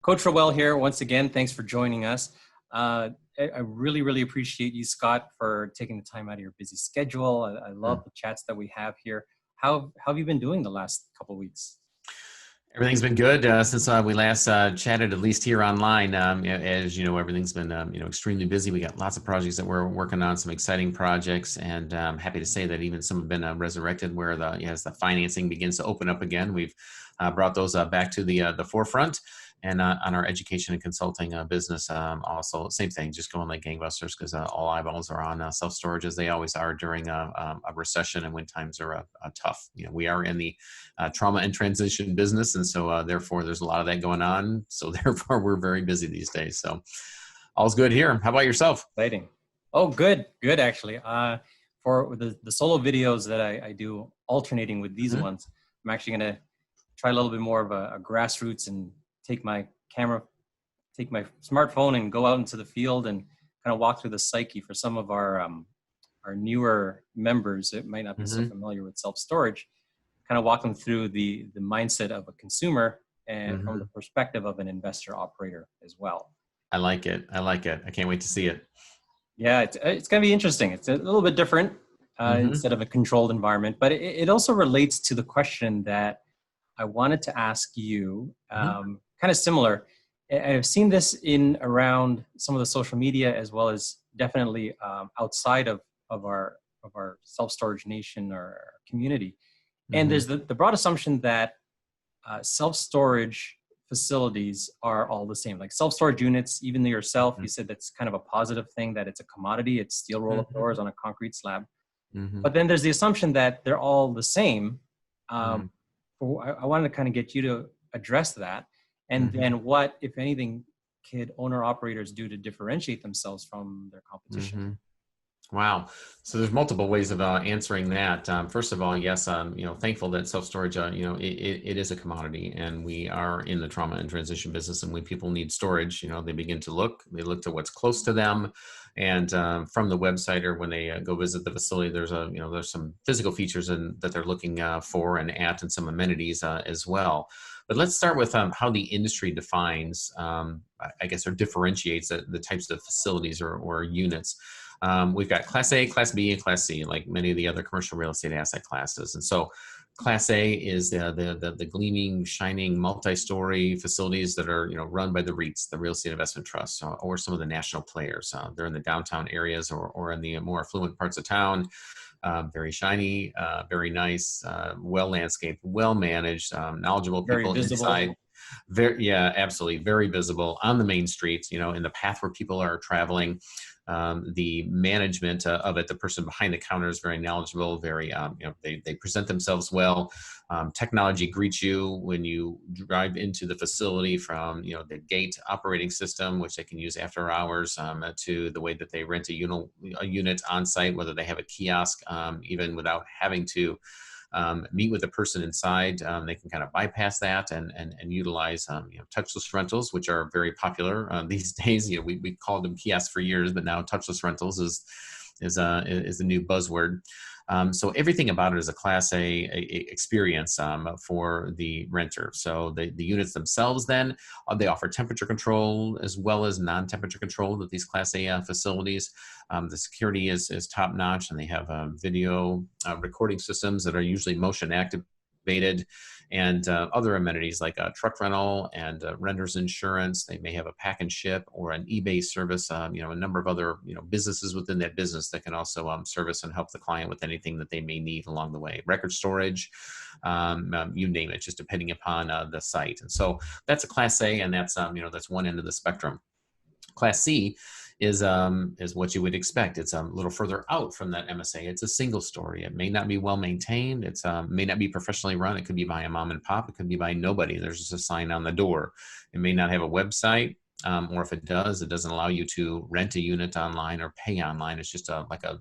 Coach Roel here once again. Thanks for joining us. I really, really appreciate you, Scott, for taking the time out of your busy schedule. I love the chats that we have here. How have you been doing the last couple of weeks? Everything's been good since we last chatted, at least here online. As you know, everything's been extremely busy. We got lots of projects that we're working on, some exciting projects, and I'm happy to say that even some have been resurrected where as the financing begins to open up again. We've brought those back to the forefront. And on our education and consulting business, also same thing, just going like gangbusters because all eyeballs are on self-storage as they always are during a recession and when times are tough. We are in the trauma and transition business, and so therefore there's a lot of that going on. So therefore we're very busy these days. So all's good here. How about yourself? Exciting. Oh, good actually. For the solo videos that I do, alternating with these ones, I'm actually going to try a little bit more of a grassroots and take my camera, take my smartphone and go out into the field and kind of walk through the psyche for some of our newer members that might not be so familiar with self-storage, kind of walk them through the mindset of a consumer and from the perspective of an investor operator as well. I like it. I can't wait to see it. Yeah, it's going to be interesting. It's a little bit different instead of a controlled environment, but it also relates to the question that I wanted to ask you, kind of similar. I've seen this in around some of the social media as well as definitely outside of our self-storage nation or community. And there's the broad assumption that self-storage facilities are all the same. Like self-storage units, even yourself, you said that's kind of a positive thing, that it's a commodity. It's steel roll-up doors on a concrete slab. But then there's the assumption that they're all the same. I wanted to kind of get you to address that. And then what, if anything, could owner-operators do to differentiate themselves from their competition? Wow. So there's multiple ways of answering that. First of all, yes, thankful that self-storage, it is a commodity, and we are in the trauma and transition business. And when people need storage, they begin to look to what's close to them. And from the website or when they go visit the facility, there's some physical features that they're looking for and at, and some amenities as well. But let's start with how the industry defines, I guess, or differentiates the types of facilities or units. We've got Class A, Class B, and Class C, like many of the other commercial real estate asset classes. And so Class A is the gleaming, shining, multi-story facilities that are run by the REITs, the real estate investment trusts, or some of the national players. They're in the downtown areas or in the more affluent parts of town. Very shiny, very nice, well landscaped, well managed, knowledgeable people inside. Absolutely, very visible on the main streets. In the path where people are traveling. The management of it, the person behind the counter is very knowledgeable, very, they present themselves well. Technology greets you when you drive into the facility from, the gate operating system, which they can use after hours, to the way that they rent a unit on site, whether they have a kiosk, even without having to meet with the person inside. They can kind of bypass that and utilize touchless rentals, which are very popular these days. We called them kiosks for years, but now touchless rentals is the new buzzword. So everything about it is a Class A experience for the renter. So the units themselves then, they offer temperature control as well as non-temperature control with these Class A facilities. The security is top notch, and they have video recording systems that are usually motion activated, and other amenities like a truck rental and renter's insurance. They may have a pack and ship or an eBay service, a number of other businesses within that business that can also service and help the client with anything that they may need along the way. Record storage, you name it, just depending upon the site. And so that's a Class A, and that's that's one end of the spectrum. Class C is what you would expect. It's a little further out from that MSA. It's a single story. It may not be well maintained. It's may not be professionally run. It could be by a mom and pop. It could be by nobody. There's just a sign on the door. It may not have a website, or if it does, it doesn't allow you to rent a unit online or pay online. It's just like a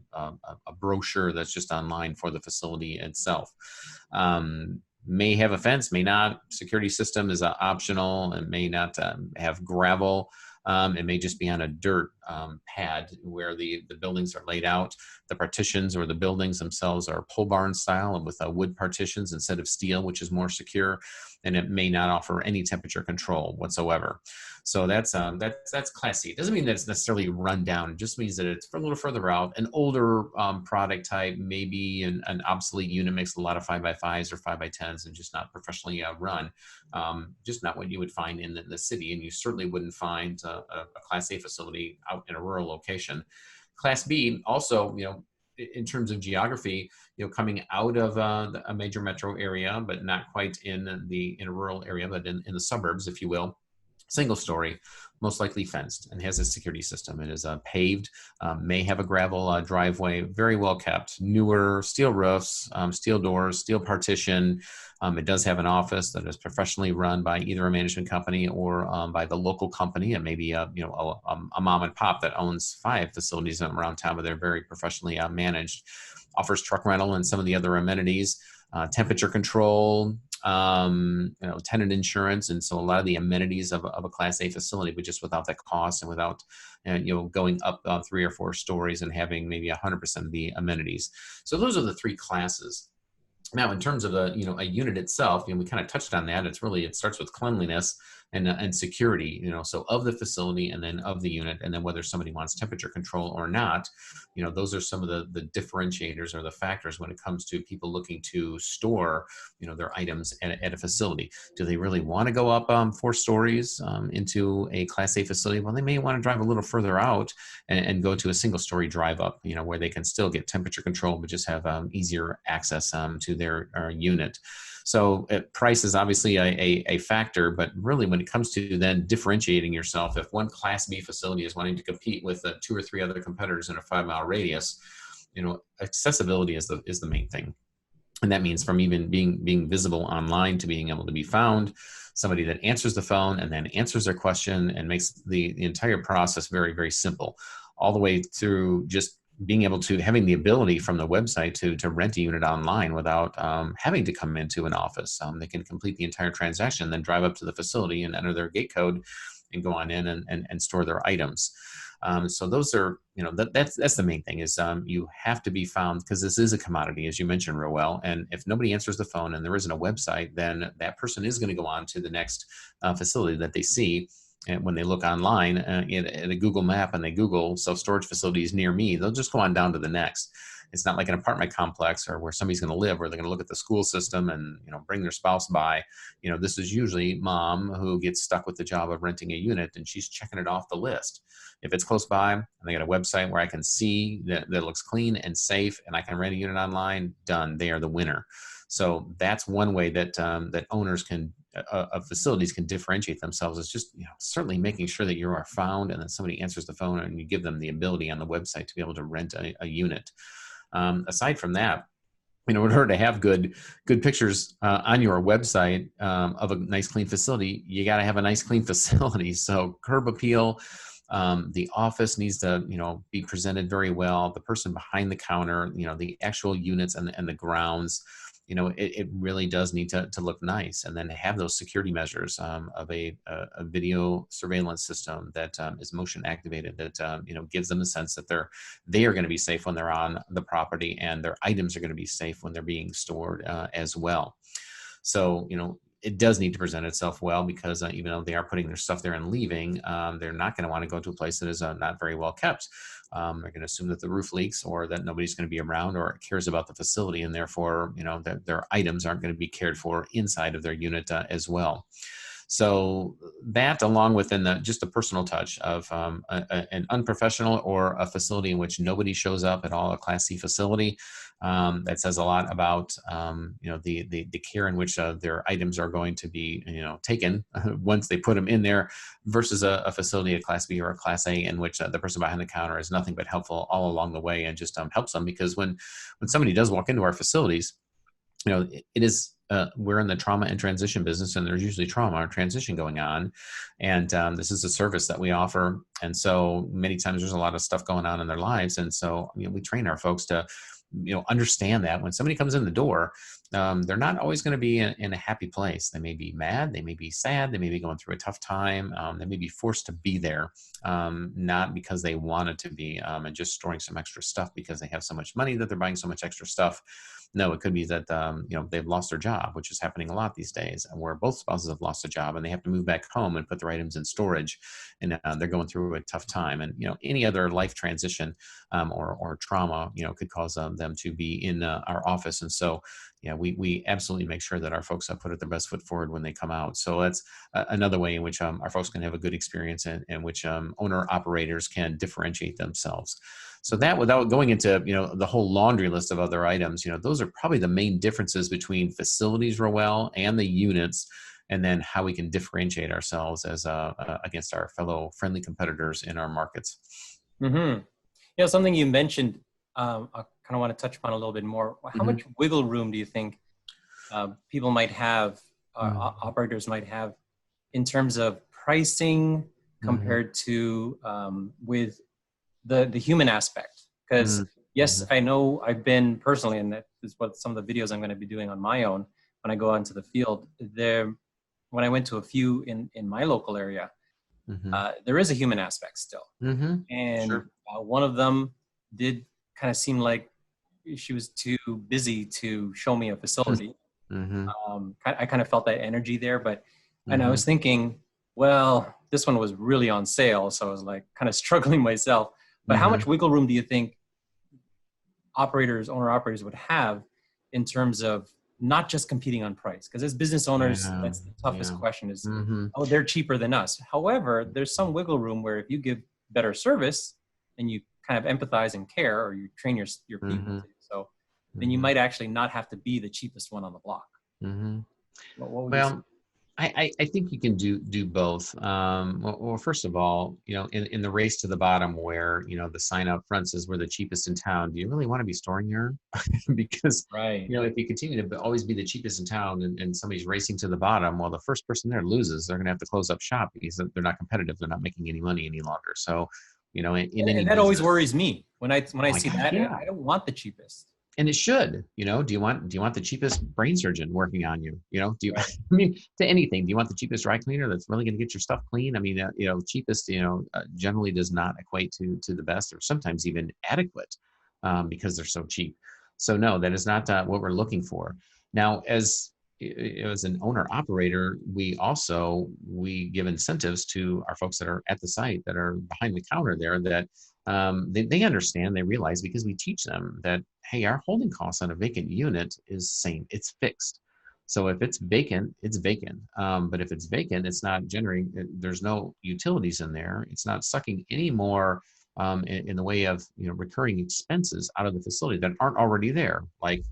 brochure that's just online for the facility itself. May have a fence, may not. Security system is optional, and may not have gravel. It may just be on a dirt pad where the buildings are laid out. The partitions or the buildings themselves are pole barn style and with wood partitions instead of steel, which is more secure, and it may not offer any temperature control whatsoever. So that's Class C. It doesn't mean that it's necessarily run down. It just means that it's a little further out. An older product type, maybe an obsolete unit makes a lot of 5x5s or 5x10s and just not professionally run. Just not what you would find in the city, and you certainly wouldn't find a Class A facility out in a rural location. Class B also, in terms of geography, coming out of a major metro area, but not quite in a rural area, but in the suburbs, if you will. Single story, most likely fenced, and has a security system. It is paved, may have a gravel driveway, very well kept, newer steel roofs, steel doors, steel partition. It does have an office that is professionally run by either a management company or by the local company. It may be a mom and pop that owns 5 facilities around town, but they're very professionally managed. Offers truck rental and some of the other amenities, temperature control, tenant insurance, and so a lot of the amenities of a Class A facility, but just without that cost and without going up 3 or 4 stories and having maybe 100% of the amenities. So those are the 3 classes. Now, in terms of a unit itself, we kind of touched on that. It starts with cleanliness and security, so of the facility and then of the unit, and then whether somebody wants temperature control or not, those are some of the differentiators or the factors when it comes to people looking to store, their items at a facility. Do they really want to go up 4 stories into a Class A facility? Well, they may want to drive a little further out and go to a single story drive up, where they can still get temperature control, but just have easier access to their unit. So price is obviously a factor, but really when it comes to then differentiating yourself, if one Class B facility is wanting to compete with 2 or 3 other competitors in a 5-mile radius, accessibility is the main thing. And that means from even being visible online to being able to be found, somebody that answers the phone and then answers their question and makes the entire process very, very simple, all the way through just being able to having the ability from the website to rent a unit online without having to come into an office. They can complete the entire transaction, then drive up to the facility and enter their gate code and go on in and store their items. So those are, that's the main thing is you have to be found, because this is a commodity, as you mentioned, Roel. And if nobody answers the phone and there isn't a website, then that person is going to go on to the next facility that they see. And when they look online in a Google map and they Google self-storage facilities near me, they'll just go on down to the next. It's not like an apartment complex or where somebody's going to live, where they're going to look at the school system and bring their spouse by. This is usually mom who gets stuck with the job of renting a unit, and she's checking it off the list. If it's close by and they got a website where I can see that it looks clean and safe and I can rent a unit online, done. They are the winner. So that's one way that that owners of facilities can differentiate themselves, is just certainly making sure that you are found and that somebody answers the phone and you give them the ability on the website to be able to rent a unit. Aside from that, in order to have good pictures on your website of a nice clean facility, you got to have a nice clean facility. So curb appeal. The office needs to, be presented very well. The person behind the counter, the actual units and the grounds, it really does need to look nice, and then have those security measures of a video surveillance system that is motion activated, that gives them a sense that they are going to be safe when they're on the property, and their items are going to be safe when they're being stored as well. So it does need to present itself well, because even though they are putting their stuff there and leaving, they're not going to want to go to a place that is not very well kept. They're going to assume that the roof leaks, or that nobody's going to be around or cares about the facility, and therefore, that their items aren't going to be cared for inside of their unit as well. So that, along with just the personal touch of an unprofessional or a facility in which nobody shows up at all, a Class C facility, that says a lot about the care in which their items are going to be taken once they put them in there, versus a facility, a Class B or a Class A, in which the person behind the counter is nothing but helpful all along the way, and just helps them. Because when somebody does walk into our facilities, it is we're in the trauma and transition business, and there's usually trauma or transition going on. And this is a service that we offer. And so many times there's a lot of stuff going on in their lives. And so we train our folks to understand that when somebody comes in the door, they're not always going to be in a happy place. They may be mad, they may be sad, they may be going through a tough time. They may be forced to be there, not because they wanted to be, and just storing some extra stuff because they have so much money that they're buying so much extra stuff. No, it could be that they've lost their job, which is happening a lot these days, where both spouses have lost a job and they have to move back home and put their items in storage, and they're going through a tough time. And any other life transition or trauma could cause them to be in our office. And so we absolutely make sure that our folks put their best foot forward when they come out. So that's another way in which our folks can have a good experience, and which owner operators can differentiate themselves. So that, without going into the whole laundry list of other items, those are probably the main differences between facilities, Roel, and the units, and then how we can differentiate ourselves as against our fellow friendly competitors in our markets. Mm-hmm. Something you mentioned, I kind of want to touch upon a little bit more. How much wiggle room do you think people might have, operators might have, in terms of pricing compared to with the human aspect? Because yes, I know I've been personally, and that is what some of the videos I'm going to be doing on my own when I go out into the field. When I went to a few in my local area, there is a human aspect still. And one of them did kind of seem like she was too busy to show me a facility. I kind of felt that energy there, and I was thinking, well, this one was really on sale. So I was like kind of struggling myself. But how much wiggle room do you think owner operators would have in terms of not just competing on price? Because as business owners, that's the toughest question is, oh, they're cheaper than us. However, there's some wiggle room where if you give better service and you kind of empathize and care, or you train your people to, then you might actually not have to be the cheapest one on the block. What would you say? I think you can do both. Well, first of all, in the race to the bottom, where the sign up front says we're the cheapest in town, do you really want to be storing here? Because if you continue to always be the cheapest in town, and somebody's racing to the bottom, well, the first person there loses. They're going to have to close up shop because they're not competitive. They're not making any money any longer. So, in any and that always worries me when I see that. I don't want the cheapest. And it should, do you want the cheapest brain surgeon working on you? Do you, I mean, to anything, do you want the cheapest dry cleaner that's really going to get your stuff clean? I mean, cheapest, generally does not equate to the best, or sometimes even adequate, because they're so cheap. So no, that is not what we're looking for. Now, as an owner operator, we give incentives to our folks that are at the site, that are behind the counter there, that they understand, they realize, because we teach them that, hey, our holding costs on a vacant unit is same, it's fixed. So if it's vacant, it's vacant. But if it's vacant, it's not generating, there's no utilities in there. It's not sucking any more in the way of recurring expenses out of the facility that aren't already there, like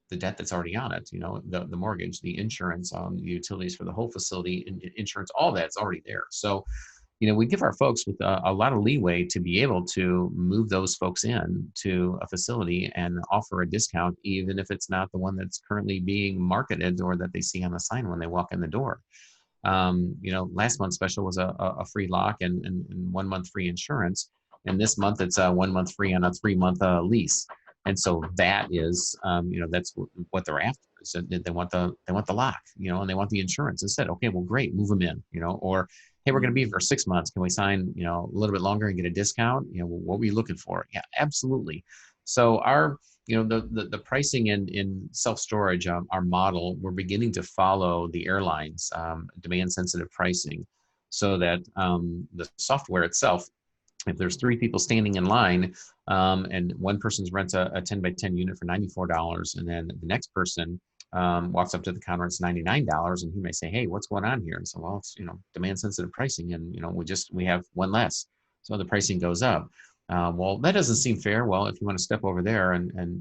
the debt that's already on it, the mortgage, the insurance, the utilities for the whole facility, insurance, all that's already there. So we give our folks with a lot of leeway to be able to move those folks in to a facility and offer a discount, even if it's not the one that's currently being marketed or that they see on the sign when they walk in the door. Last month's special was a free lock and 1 month free insurance. And this month it's 1 month free on a 3-month lease. And so that is, that's what they're after. So they want the lock, and they want the insurance instead. Okay, well, great, move them in, or, hey, we're going to be here for 6 months. Can we sign, a little bit longer and get a discount? What were you looking for? Yeah, absolutely. So our, the pricing in self-storage, our model, we're beginning to follow the airlines, demand-sensitive pricing, so that the software itself, if there's 3 people standing in line, and one person's rents a 10 by 10 unit for $94, and then the next person walks up to the counter, it's $99, and he may say, hey, what's going on here? And so, well, it's demand sensitive pricing, and we have one less, so the pricing goes up. Well, that doesn't seem fair. Well, if you want to step over there and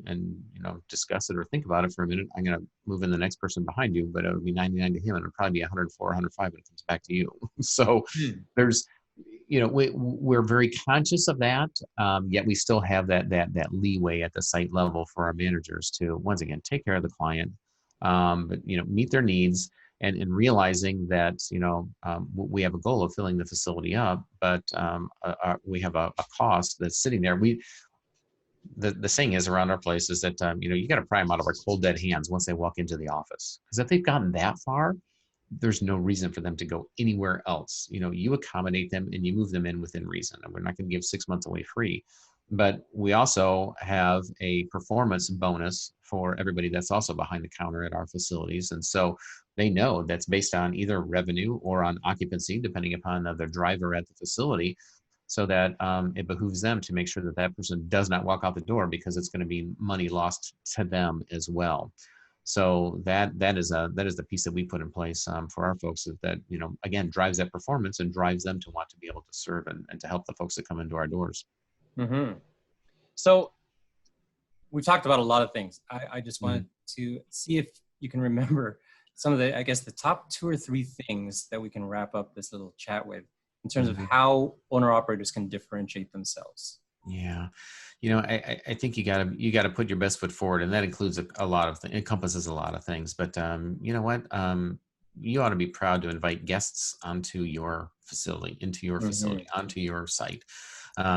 discuss it or think about it for a minute, I'm going to move in the next person behind you, but it'll be 99 to him, and it'll probably be 104, 105 when it comes back to you. So there's, we're very conscious of that, yet we still have that leeway at the site level for our managers to, once again, take care of the client, but meet their needs, and realizing that we have a goal of filling the facility up, but we have a cost that's sitting there. the saying is around our place is that, you got to pry them out of our cold dead hands once they walk into the office. Because if they've gotten that far, there's no reason for them to go anywhere else. You accommodate them and you move them in within reason. And we're not going to give 6 months away free, but we also have a performance bonus for everybody that's also behind the counter at our facilities. And so they know that's based on either revenue or on occupancy, depending upon the driver at the facility, so that it behooves them to make sure that that person does not walk out the door, because it's going to be money lost to them as well. So that is the piece that we put in place for our folks, that again drives that performance and drives them to want to be able to serve and to help the folks that come into our doors. Mm-hmm. So we've talked about a lot of things. I just wanted to see if you can remember some of the top 2 or 3 things that we can wrap up this little chat with in terms of how owner operators can differentiate themselves. Yeah. I think you gotta put your best foot forward, and that includes a lot of encompasses a lot of things. But you know what? You ought to be proud to invite guests onto your facility, onto your site,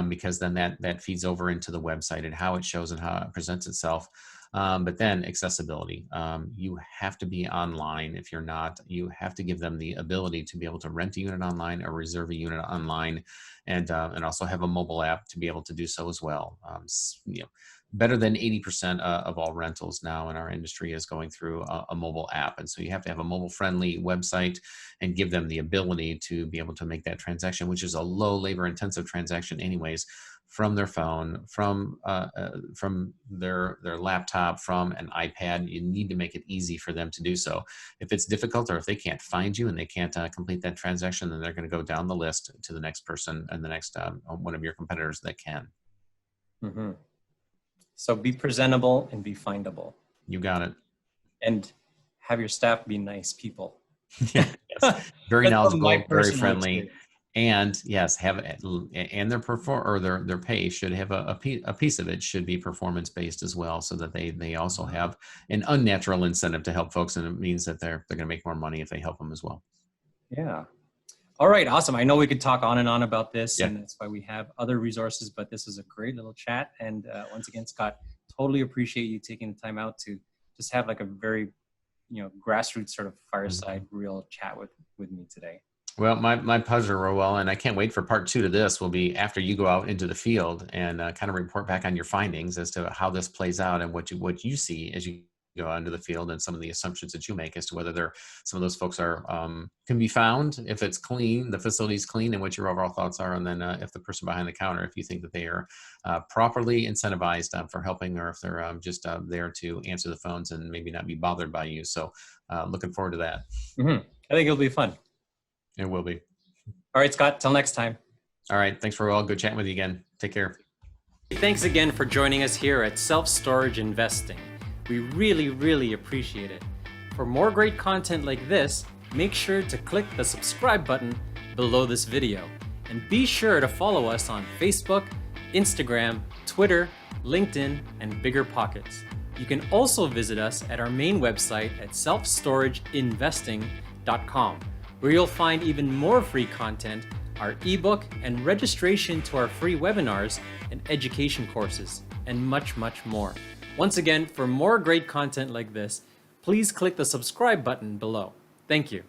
because then that feeds over into the website and how it shows and how it presents itself. But then accessibility. You have to be online. If you're not, you have to give them the ability to be able to rent a unit online or reserve a unit online, and also have a mobile app to be able to do so as well. Better than 80% of all rentals now in our industry is going through a mobile app. And so you have to have a mobile friendly website and give them the ability to be able to make that transaction, which is a low labor intensive transaction anyways, from their phone, from their laptop, from an iPad. You need to make it easy for them to do so. If it's difficult, or if they can't find you and they can't complete that transaction, then they're going to go down the list to the next person and the next one of your competitors that can. Mm-hmm. So be presentable and be findable. You got it. And have your staff be nice people. Yes. Very knowledgeable, very friendly. And yes, and their pay should have a piece of it should be performance based as well, so that they also have an unnatural incentive to help folks, and it means that they're going to make more money if they help them as well. Yeah. All right, awesome. I know we could talk on and on about this, and that's why we have other resources, but this is a great little chat. And once again, Scott, totally appreciate you taking the time out to just have like a very, grassroots sort of fireside real chat with me today. Well, my pleasure, Roel, and I can't wait for part 2 to this. Will be after you go out into the field and kind of report back on your findings as to how this plays out and what you see as you go out into the field, and some of the assumptions that you make as to whether some of those folks are can be found, if it's clean, the facility's clean, and what your overall thoughts are, and then if the person behind the counter, if you think that they are properly incentivized for helping, or if they're just there to answer the phones and maybe not be bothered by you. So looking forward to that. Mm-hmm. I think it'll be fun. It will be. All right, Scott, till next time. All right. Thanks, Roel. Good chatting with you again. Take care. Thanks again for joining us here at Self-Storage Investing. We really, really appreciate it. For more great content like this, make sure to click the subscribe button below this video. And be sure to follow us on Facebook, Instagram, Twitter, LinkedIn, and BiggerPockets. You can also visit us at our main website at selfstorageinvesting.com. where you'll find even more free content, our ebook, and registration to our free webinars and education courses, and much, much more. Once again, for more great content like this, please click the subscribe button below. Thank you.